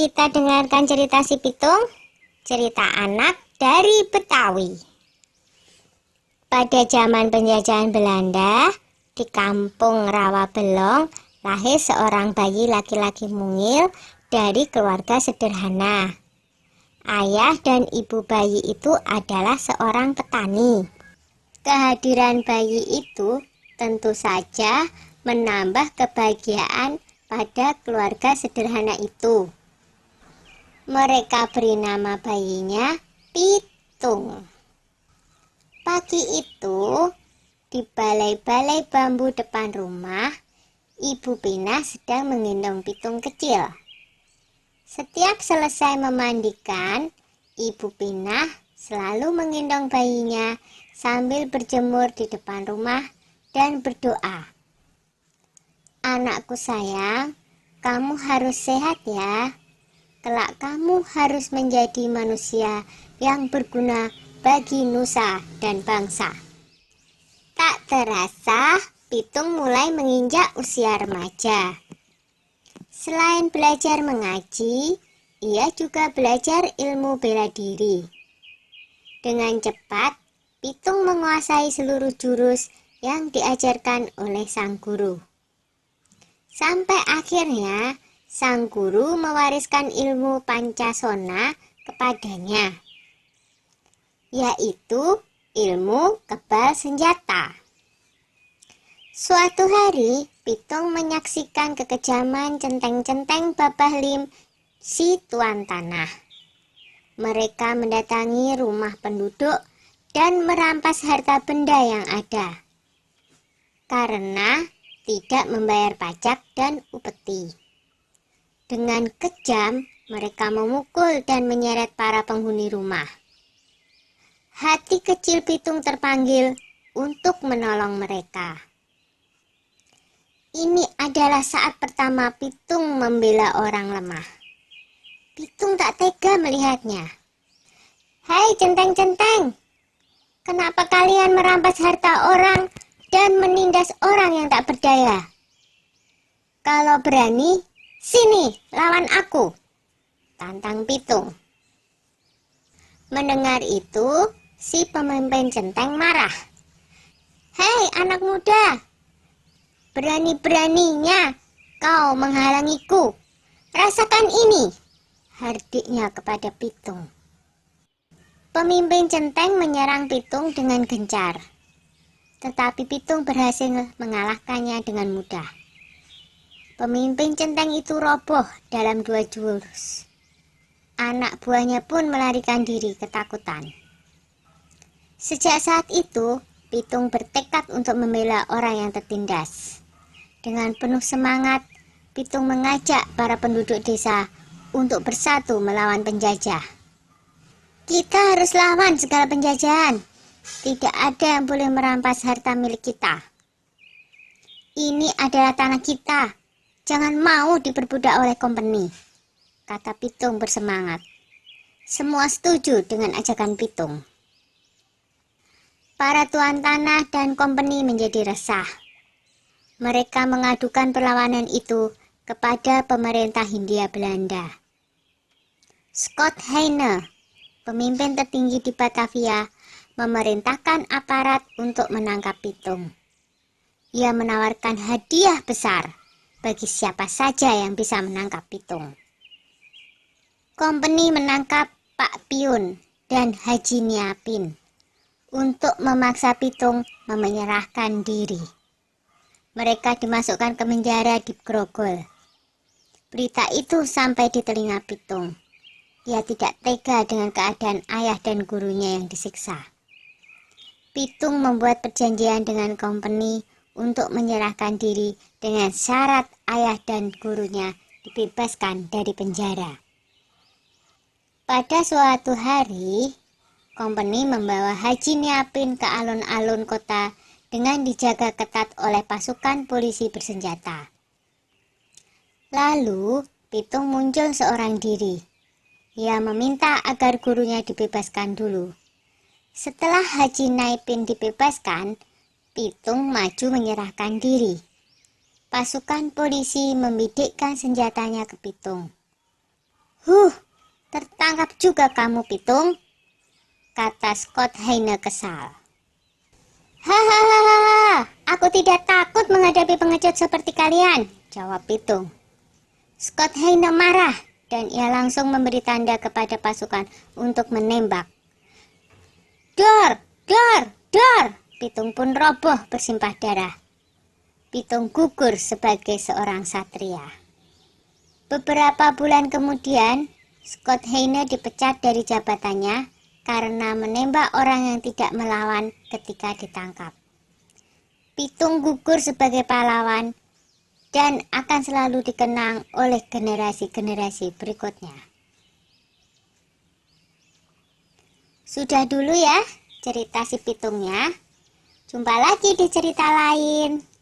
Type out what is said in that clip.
kita dengarkan cerita si Pitung, cerita anak dari Betawi. Pada zaman penjajahan Belanda, di kampung Rawabelong, lahir seorang bayi laki-laki mungil dari keluarga sederhana. Ayah dan ibu bayi itu adalah seorang petani. Kehadiran bayi itu tentu saja menambah kebahagiaan pada keluarga sederhana itu. Mereka beri nama bayinya Pitung. Pagi itu, di balai-balai bambu depan rumah, Ibu Pinah sedang menggendong Pitung kecil. Setiap selesai memandikan, Ibu Pinah selalu menggendong bayinya sambil berjemur di depan rumah dan berdoa. Anakku sayang, kamu harus sehat ya. Kelak kamu harus menjadi manusia yang berguna bagi nusa dan bangsa. Tak terasa, Pitung mulai menginjak usia remaja. Selain belajar mengaji, ia juga belajar ilmu bela diri. Dengan cepat, Pitung menguasai seluruh jurus yang diajarkan oleh sang guru. Sampai akhirnya, sang guru mewariskan ilmu Pancasona kepadanya, yaitu ilmu kebal senjata. Suatu hari, Pitung menyaksikan kekejaman centeng-centeng Babah Lim, si tuan tanah. Mereka mendatangi rumah penduduk dan merampas harta benda yang ada, karena tidak membayar pajak dan upeti. Dengan kejam, mereka memukul dan menyeret para penghuni rumah. Hati kecil Pitung terpanggil untuk menolong mereka. Ini adalah saat pertama Pitung membela orang lemah. Pitung tak tega melihatnya. "Hai centeng-centeng, kenapa kalian merampas harta orang dan menindas orang yang tak berdaya? Kalau berani, sini lawan aku," tantang Pitung. Mendengar itu, si pemimpin centeng marah. "Hei anak muda, berani-beraninya kau menghalangiku. Rasakan ini," hardiknya kepada Pitung. Pemimpin centeng menyerang Pitung dengan gencar. Tetapi Pitung berhasil mengalahkannya dengan mudah. Pemimpin centeng itu roboh dalam 2 jurus. Anak buahnya pun melarikan diri ketakutan. Sejak saat itu, Pitung bertekad untuk membela orang yang tertindas. Dengan penuh semangat, Pitung mengajak para penduduk desa untuk bersatu melawan penjajah. "Kita harus lawan segala penjajahan. Tidak ada yang boleh merampas harta milik kita. Ini adalah tanah kita. Jangan mau diperbudak oleh kompeni," kata Pitung bersemangat. Semua setuju dengan ajakan Pitung. Para tuan tanah dan kompeni menjadi resah. Mereka mengadukan perlawanan itu kepada pemerintah Hindia Belanda. Scott Heine, pemimpin tertinggi di Batavia, memerintahkan aparat untuk menangkap Pitung. Ia menawarkan hadiah besar bagi siapa saja yang bisa menangkap Pitung. Kompeni menangkap Pak Piun dan Haji Niapin untuk memaksa Pitung menyerahkan diri. Mereka dimasukkan ke penjara di Grogol. Berita itu sampai di telinga Pitung. Ia tidak tega dengan keadaan ayah dan gurunya yang disiksa. Pitung membuat perjanjian dengan kompeni untuk menyerahkan diri dengan syarat ayah dan gurunya dibebaskan dari penjara. Pada suatu hari, kompeni membawa Haji Niapin ke alun-alun kota dengan dijaga ketat oleh pasukan polisi bersenjata. Lalu, Pitung muncul seorang diri. Ia meminta agar gurunya dibebaskan dulu. Setelah Haji Niapin dibebaskan, Pitung maju menyerahkan diri. Pasukan polisi membidikkan senjatanya ke Pitung. Tertangkap juga kamu, Pitung, kata Scott Heine kesal. Hahaha, aku tidak takut menghadapi pengecut seperti kalian, jawab Pitung. Scott Heine marah dan ia langsung memberi tanda kepada pasukan untuk menembak. Dor, dor, dor, Pitung pun roboh bersimpah darah. Pitung gugur sebagai seorang satria. Beberapa bulan kemudian, Scott Heine dipecat dari jabatannya karena menembak orang yang tidak melawan ketika ditangkap. Pitung gugur sebagai pahlawan dan akan selalu dikenang oleh generasi-generasi berikutnya. Sudah dulu ya cerita si Pitungnya. Jumpa lagi di cerita lain.